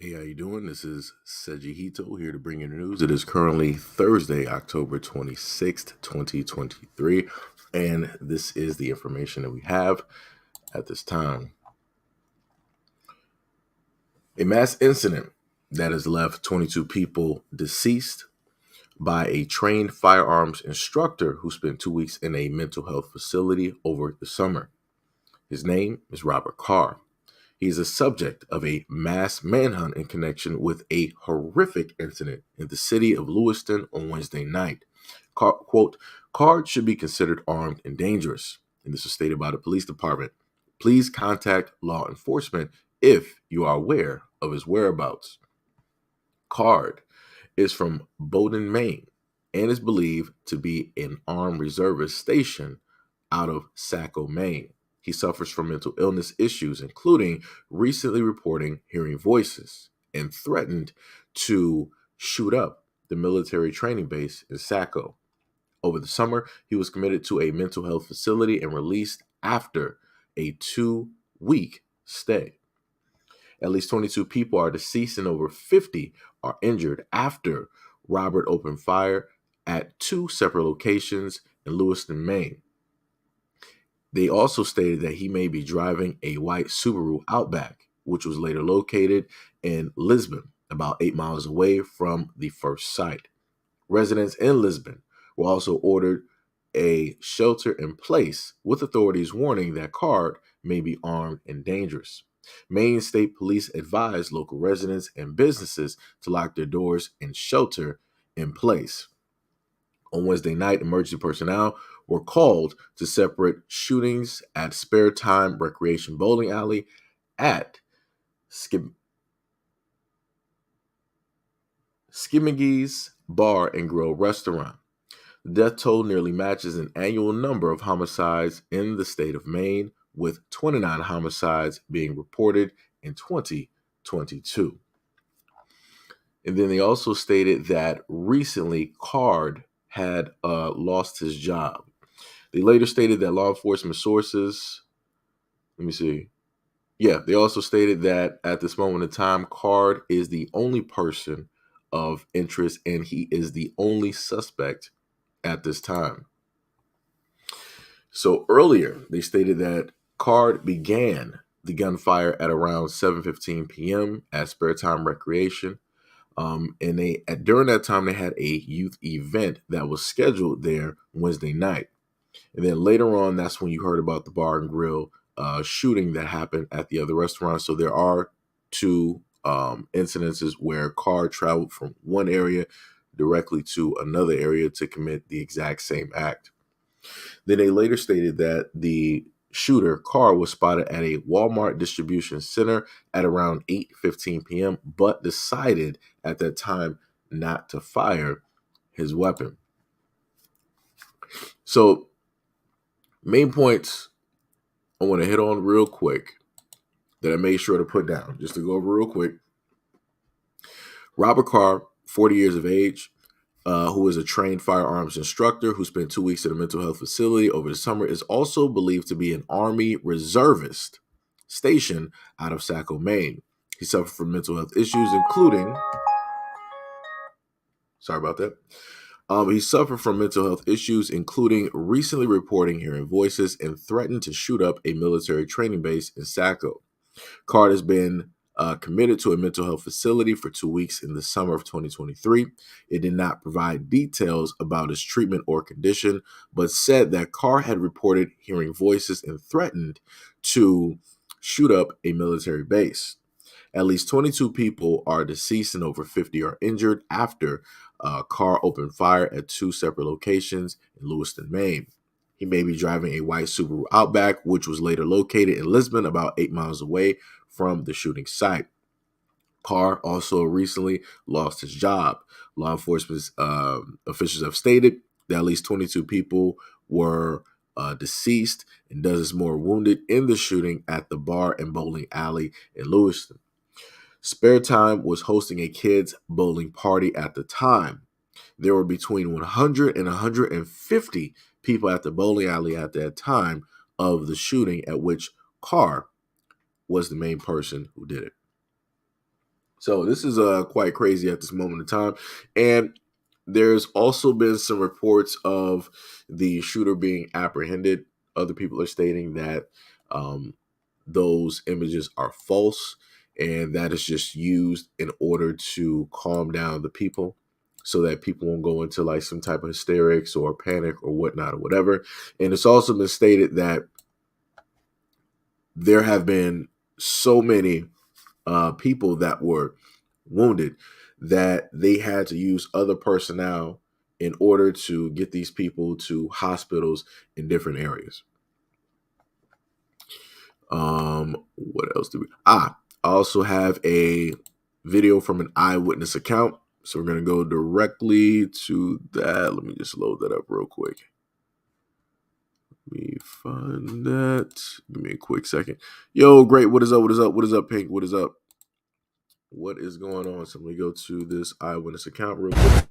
Hey, how you doing? This is Seji Hito here to bring you the news. It is currently Thursday, October 26th, 2023, and this is the information that we have at this time. A mass incident that has left 22 people deceased by a trained firearms instructor who spent 2 weeks in a mental health facility over the summer. His name is Robert Carr. He is a subject of a mass manhunt in connection with a horrific incident in the city of Lewiston on Wednesday night. Quote, Card should be considered armed and dangerous. And this was stated by the police department. Please contact law enforcement if you are aware of his whereabouts. Card is from Bowdoin, Maine, and is believed to be an armed reservist stationed out of Saco, Maine. He suffers from mental illness issues, including recently reporting hearing voices, and threatened to shoot up the military training base in Saco. Over the summer, he was committed to a mental health facility and released after a 2-week stay. At least 22 people are deceased and over 50 are injured after Robert opened fire at 2 separate locations in Lewiston, Maine. They also stated that he may be driving a white Subaru Outback, which was later located in Lisbon, about 8 miles away from the first site. Residents in Lisbon were also ordered a shelter in place, with authorities warning that Card may be armed and dangerous. Maine State Police advised local residents and businesses to lock their doors and shelter in place. On Wednesday night, emergency personnel were called to separate shootings at Spare Time Recreation Bowling Alley at Skimmigee's Bar and Grill Restaurant. The death toll nearly matches an annual number of homicides in the state of Maine, with 29 homicides being reported in 2022. And then they also stated that recently Card had lost his job. They later stated that law enforcement sources, they also stated that at this moment in time, Card is the only person of interest and he is the only suspect at this time. So earlier, they stated that Card began the gunfire at around 7:15 p.m. at Spare Time Recreation. And during that time, they had a youth event that was scheduled there Wednesday night. And then later on, that's when you heard about the bar and grill shooting that happened at the other restaurant. So there are 2 incidences where Card traveled from one area directly to another area to commit the exact same act. Then they later stated that the shooter, Carr, was spotted at a Walmart distribution center at around 8:15 p.m., but decided at that time not to fire his weapon. So, main points I want to hit on real quick that I made sure to put down, just to go over real quick. Robert Carr, 40 years of age, who is a trained firearms instructor who spent 2 weeks at a mental health facility over the summer, is also believed to be an Army reservist stationed out of Saco, Maine. He suffered from mental health issues, including, he suffered from mental health issues, including recently reporting hearing voices and threatened to shoot up a military training base in Saco. Card has been committed to a mental health facility for 2 weeks in the summer of 2023. It did not provide details about his treatment or condition, but said that Carr had reported hearing voices and threatened to shoot up a military base. At least 22 people are deceased and over 50 are injured after Carr opened fire at 2 separate locations in Lewiston, Maine. He may be driving a white Subaru Outback, which was later located in Lisbon, about 8 miles away from the shooting site. Carr also recently lost his job. Law enforcement officials have stated that at least 22 people were deceased and dozens more wounded in the shooting at the bar and bowling alley in Lewiston. Spare Time was hosting a kids' bowling party at the time. There were between 100 and 150 people at the bowling alley at that time of the shooting, at which Carr was the main person who did it. So this is quite crazy at this moment in time. And there's also been some reports of the shooter being apprehended. Other people are stating that um, those images are false and that is just used in order to calm down the people so that people won't go into like some type of hysterics or panic or whatnot or whatever. And it's also been stated that there have been so many people that were wounded that they had to use other personnel in order to get these people to hospitals in different areas. What else do we? I also have a video from an eyewitness account. So we're gonna go directly to that. Let me just load that up real quick. Let me find that. Give me a quick second. Yo, great. What is up? What is up? What is up, Pink? What is up? What is going on? So let me go to this eyewitness account real quick.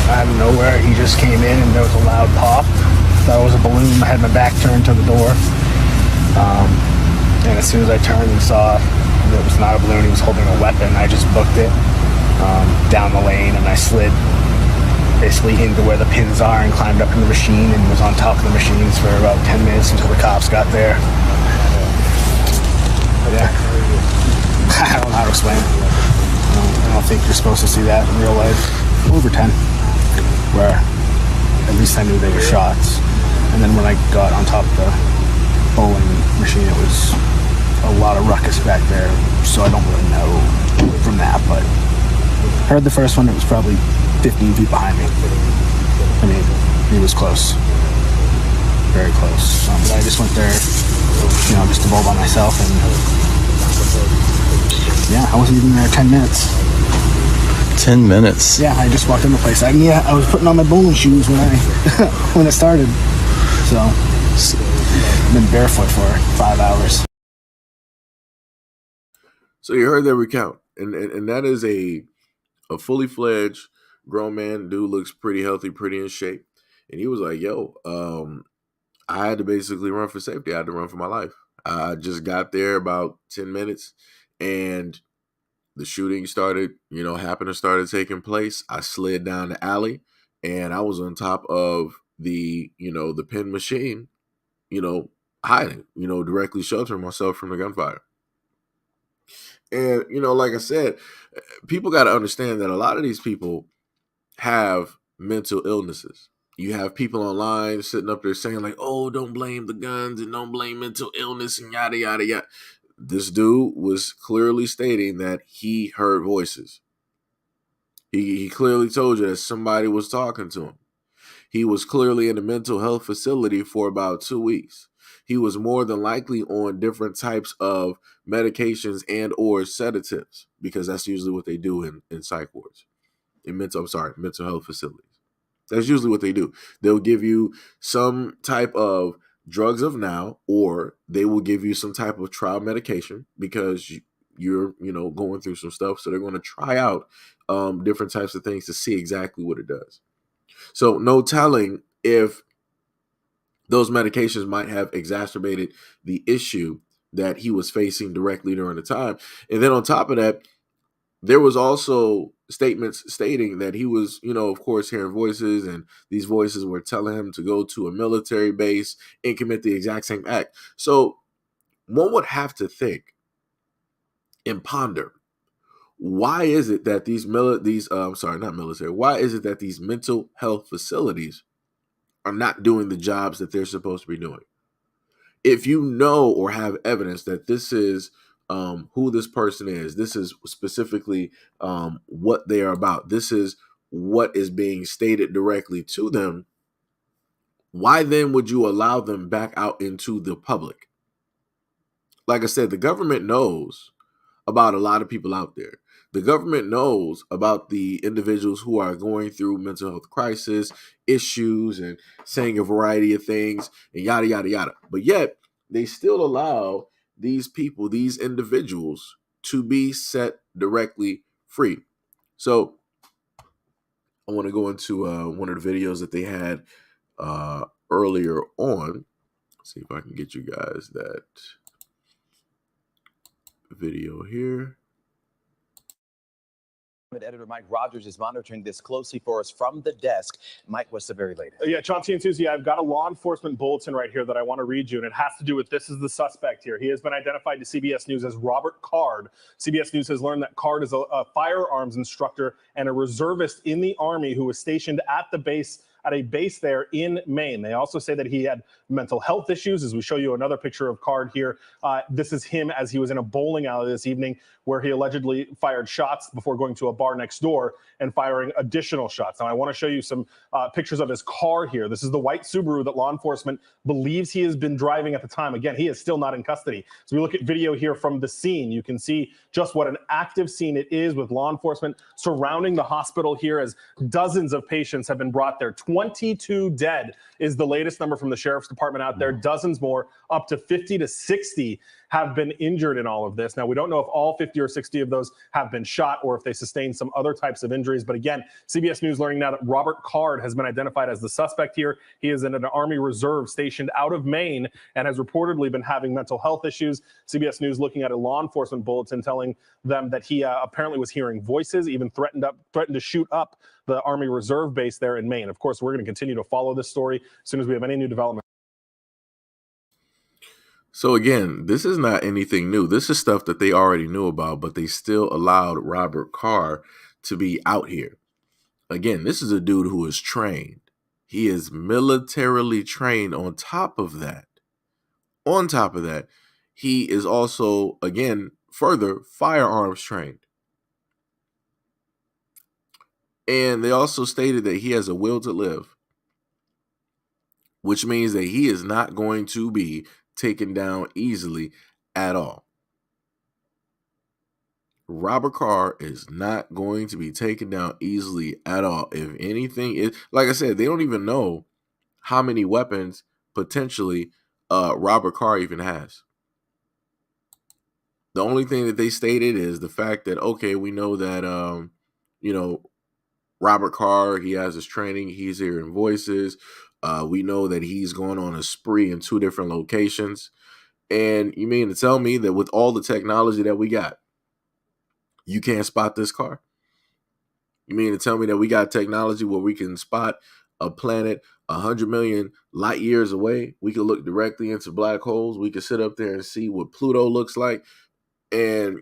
Out of nowhere, he just came in and there was a loud pop. Thought it was a balloon. I had my back turned to the door. And as soon as I turned and saw that it was not a balloon, he was holding a weapon, I just booked it down the lane and I slid basically into where the pins are and climbed up in the machine and was on top of the machines for about 10 minutes until the cops got there. Yeah. I don't know how to explain it. I don't think you're supposed to see that in real life. Over 10, where at least I knew they were shots. And then when I got on top of the bowling machine, it was a lot of ruckus back there, so I don't really know from that, but I heard the first one. It was probably 15 feet behind me. I mean, he was close, very close. But I just went there, just to bowl by myself, and yeah, I wasn't even there 10 minutes. 10 minutes? Yeah, I just walked in the place. I was putting on my bowling shoes when when it started. So, I've been barefoot for 5 hours. So you heard that recount. And that is a fully fledged grown man. Dude looks pretty healthy, pretty in shape. And he was like, yo, I had to basically run for safety. I had to run for my life. I just got there about 10 minutes and the shooting started taking place. I slid down the alley and I was on top of the pin machine, hiding, directly sheltering myself from the gunfire. And, like I said, people got to understand that a lot of these people have mental illnesses. You have people online sitting up there saying like, oh, don't blame the guns and don't blame mental illness and yada, yada, yada. This dude was clearly stating that he heard voices. He clearly told you that somebody was talking to him. He was clearly in a mental health facility for about 2 weeks. He was more than likely on different types of medications and or sedatives because that's usually what they do in psych wards, mental health facilities. That's usually what they do. They'll give you some type of drugs of now, or they will give you some type of trial medication because you're going through some stuff. So they're going to try out different types of things to see exactly what it does. So no telling if those medications might have exacerbated the issue that he was facing directly during the time. And then on top of that, there was also statements stating that he was, of course, hearing voices, and these voices were telling him to go to a military base and commit the exact same act. So one would have to think and ponder, why is it that why is it that these mental health facilities are not doing the jobs that they're supposed to be doing? If you know or have evidence that this is who this person is, this is specifically what they are about, this is what is being stated directly to them, why then would you allow them back out into the public? Like I said, the government knows about a lot of people out there. The government knows about the individuals who are going through mental health crisis issues and saying a variety of things and yada, yada, yada. But yet they still allow these people, these individuals, to be set directly free. So I want to go into one of the videos that they had earlier on. Let's see if I can get you guys that video here. Editor Mike Rogers is monitoring this closely for us from the desk. Mike, what's the very latest? Yeah, Chauncey and Susie, I've got a law enforcement bulletin right here that I want to read you, and it has to do with this is the suspect here. He has been identified to CBS News as Robert Card. CBS News has learned that Card is a firearms instructor and a reservist in the Army who was stationed at the base at a base there in Maine. They also say that he had mental health issues, as we show you another picture of Card here. This is him as he was in a bowling alley this evening where he allegedly fired shots before going to a bar next door and firing additional shots. Now, I want to show you some pictures of his car here. This is the white Subaru that law enforcement believes he has been driving at the time. Again, he is still not in custody. So we look at video here from the scene. You can see just what an active scene it is with law enforcement surrounding the hospital here as dozens of patients have been brought there. 22 dead is the latest number from the sheriff's department out there. Dozens more, up to 50 to 60 have been injured in all of this. Now, we don't know if all 50 or 60 of those have been shot or if they sustained some other types of injuries. But again, CBS News learning now that Robert Card has been identified as the suspect here. He is in an Army Reserve stationed out of Maine and has reportedly been having mental health issues. CBS News looking at a law enforcement bulletin telling them that he apparently was hearing voices, even threatened to shoot up the Army Reserve base there in Maine. Of course, we're going to continue to follow this story as soon as we have any new development. So again, this is not anything new. This is stuff that they already knew about, but they still allowed Robert Carr to be out here. Again, this is a dude who is trained. He is militarily trained. On top of that, he is also, again, further firearms trained. And they also stated that he has a will to live, which means that he is not going to be taken down easily at all. Robert Carr is not going to be taken down easily at all. If anything, like I said, they don't even know how many weapons potentially Robert Carr even has. The only thing that they stated is the fact that, okay, we know that, Robert Carr, he has his training. He's hearing voices. We know that he's going on a spree in 2 different locations. And you mean to tell me that with all the technology that we got, you can't spot this car? You mean to tell me that we got technology where we can spot a planet 100 million light years away? We can look directly into black holes. We can sit up there and see what Pluto looks like. And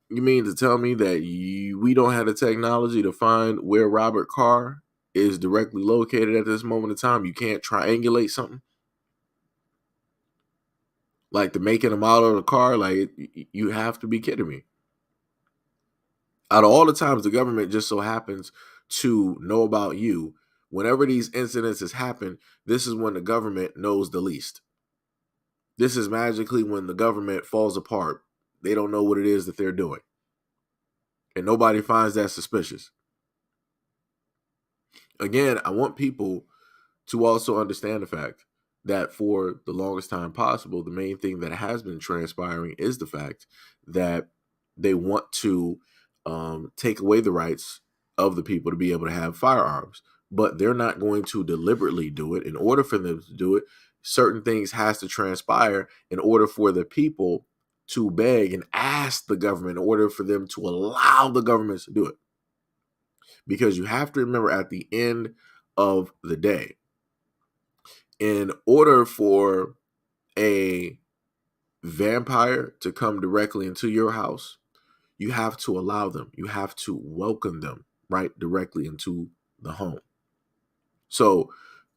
you mean to tell me that we don't have the technology to find where Robert Carr is directly located at this moment in time? You can't triangulate something? Like the making and model of the car? Like, you have to be kidding me. Out of all the times the government just so happens to know about you, whenever these incidences happen, this is when the government knows the least. This is magically when the government falls apart. They don't know what it is that they're doing. And nobody finds that suspicious. Again, I want people to also understand the fact that for the longest time possible, the main thing that has been transpiring is the fact that they want to take away the rights of the people to be able to have firearms, but they're not going to deliberately do it. In order for them to do it, certain things has to transpire in order for the people to beg and ask the government, in order for them to allow the government to do it. Because you have to remember, at the end of the day, in order for a vampire to come directly into your house, you have to allow them. You have to welcome them right directly into the home. So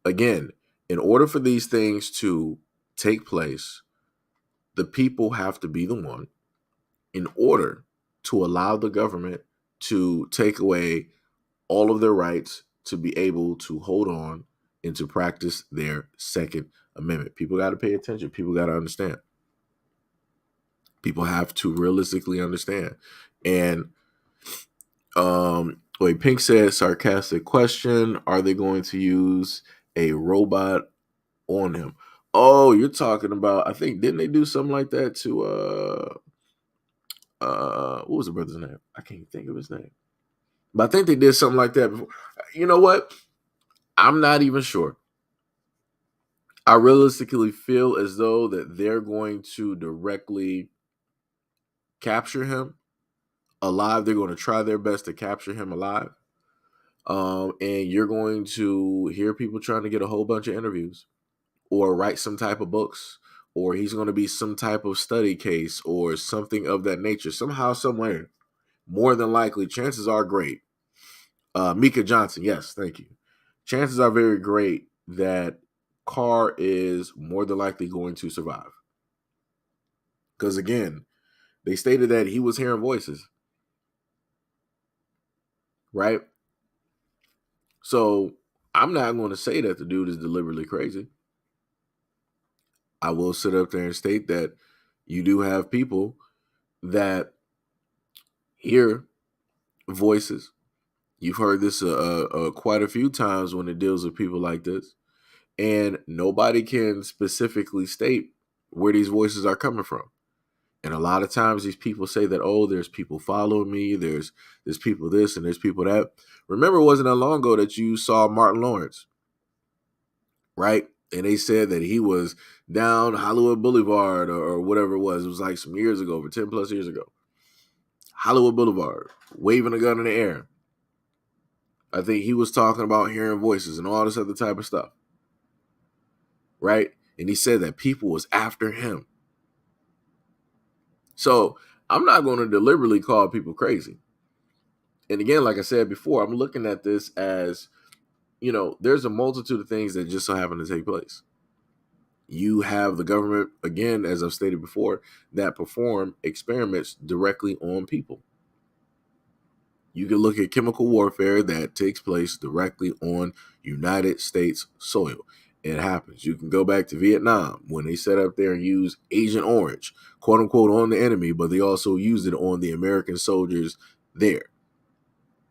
again, in order for these things to take place, the people have to be the one in order to allow the government to take away all of their rights to be able to hold on and to practice their Second Amendment. People got to pay attention. People got to understand. People have to realistically understand. And wait, Pink said, sarcastic question. Are they going to use a robot on him? Oh, you're talking about, I think, didn't they do something like that to what was the brother's name? I can't think of his name. But I think they did something like that before. You know what? I'm not even sure. I realistically feel as though that they're going to directly capture him alive. They're going to try their best to capture him alive. And you're going to hear people trying to get a whole bunch of interviews or write some type of books, or he's going to be some type of study case or something of that nature. Somehow, somewhere, more than likely, chances are great. Mika Johnson, yes, thank you. Chances are very great that Carr is more than likely going to survive. Because again, they stated that he was hearing voices, right? So I'm not going to say that the dude is deliberately crazy. I will sit up there and state that you do have people that hear voices. You've heard this quite a few times when it deals with people like this, and nobody can specifically state where these voices are coming from. And a lot of times these people say that, oh, there's people following me, there's people this and there's people that. Remember, it wasn't that long ago that you saw Martin Lawrence, right? And they said that he was down Hollywood Boulevard or whatever it was. It was like some years ago, over 10 plus years ago. Hollywood Boulevard, waving a gun in the air. I think he was talking about hearing voices and all this other type of stuff, right? And he said that people was after him. So I'm not going to deliberately call people crazy. And again, like I said before, I'm looking at this as, there's a multitude of things that just so happen to take place. You have the government, again, as I've stated before, that perform experiments directly on people. You can look at chemical warfare that takes place directly on United States soil. It happens. You can go back to Vietnam when they set up there and used Agent Orange, quote unquote, on the enemy, but they also used it on the American soldiers there.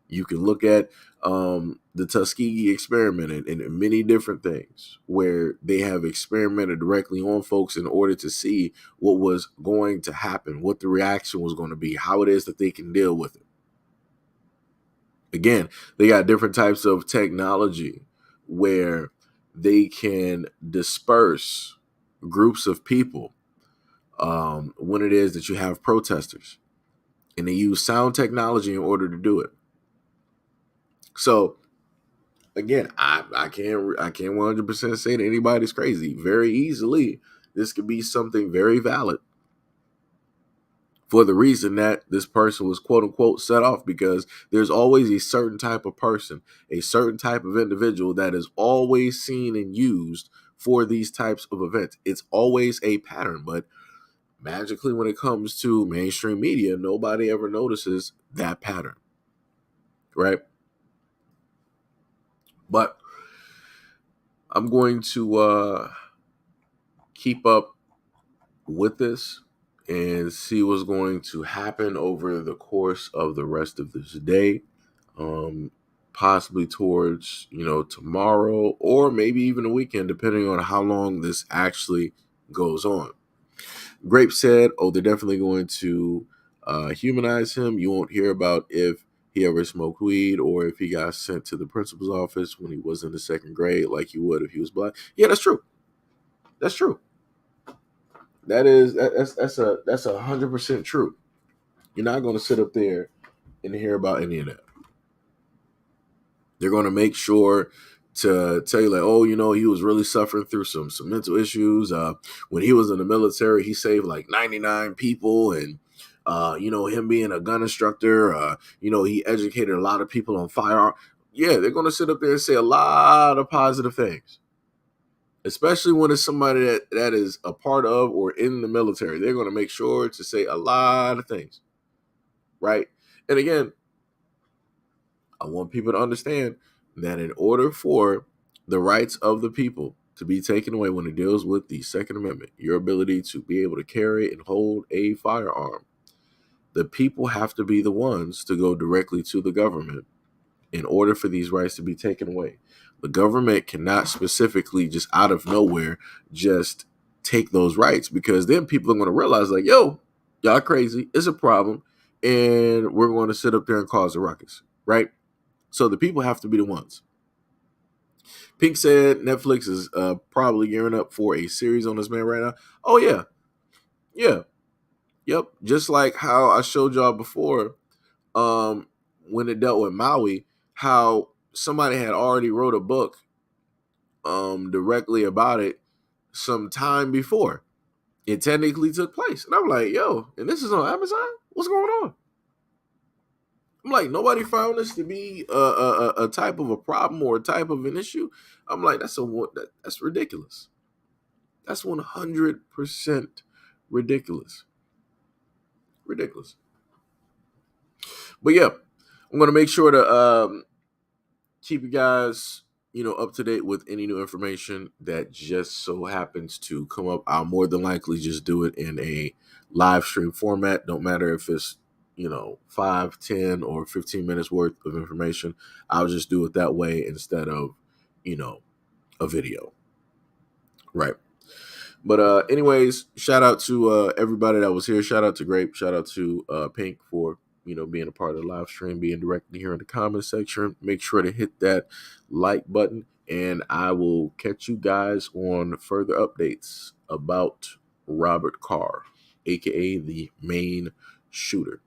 You can look at the Tuskegee experiment and many different things where they have experimented directly on folks in order to see what was going to happen, what the reaction was going to be, how it is that they can deal with it. Again, they got different types of technology where they can disperse groups of people when it is that you have protesters. And they use sound technology in order to do it. So, again, I can't 100% say that anybody's crazy. Very easily, this could be something very valid for the reason that this person was, quote unquote, set off, because there's always a certain type of person, a certain type of individual that is always seen and used for these types of events. It's always a pattern, but magically when it comes to mainstream media, nobody ever notices that pattern, right? But I'm going to keep up with this and see what's going to happen over the course of the rest of this day, possibly towards, tomorrow or maybe even a weekend, depending on how long this actually goes on. Grape said, oh, they're definitely going to humanize him. You won't hear about if he ever smoked weed or if he got sent to the principal's office when he was in the second grade like you would if he was black. Yeah, that's true. That's true. That's 100% true. You're not going to sit up there and hear about any of that. They're going to make sure to tell you like, oh, he was really suffering through some mental issues. When he was in the military, he saved like 99 people, and him being a gun instructor, he educated a lot of people on firearms. Yeah, they're going to sit up there and say a lot of positive things. Especially when it's somebody that is a part of or in the military. They're going to make sure to say a lot of things, right? And again, I want people to understand that in order for the rights of the people to be taken away when it deals with the Second Amendment, your ability to be able to carry and hold a firearm, the people have to be the ones to go directly to the government in order for these rights to be taken away. The government cannot specifically just out of nowhere just take those rights, because then people are going to realize like, yo, y'all crazy. It's a problem. And we're going to sit up there and cause a ruckus, right? So the people have to be the ones. Pink said Netflix is probably gearing up for a series on this man right now. Oh, yeah. Yeah. Yep. Just like how I showed y'all before when it dealt with Maui, how somebody had already wrote a book directly about it some time before it technically took place. And I'm like, yo, and this is on Amazon? What's going on? I'm like, nobody found this to be a type of a problem or a type of an issue. I'm like, that's ridiculous. That's 100% ridiculous. Ridiculous. But yeah, I'm gonna make sure to keep you guys, up to date with any new information that just so happens to come up. I'll more than likely just do it in a live stream format. Don't matter if it's 5, 10, or 15 minutes worth of information. I'll just do it that way instead of a video, right? But anyways, shout out to everybody that was here. Shout out to Grape. Shout out to Pink for being a part of the live stream, being directly here in the comment section. Make sure to hit that like button, and I will catch you guys on further updates about Robert Carr, aka the Maine shooter.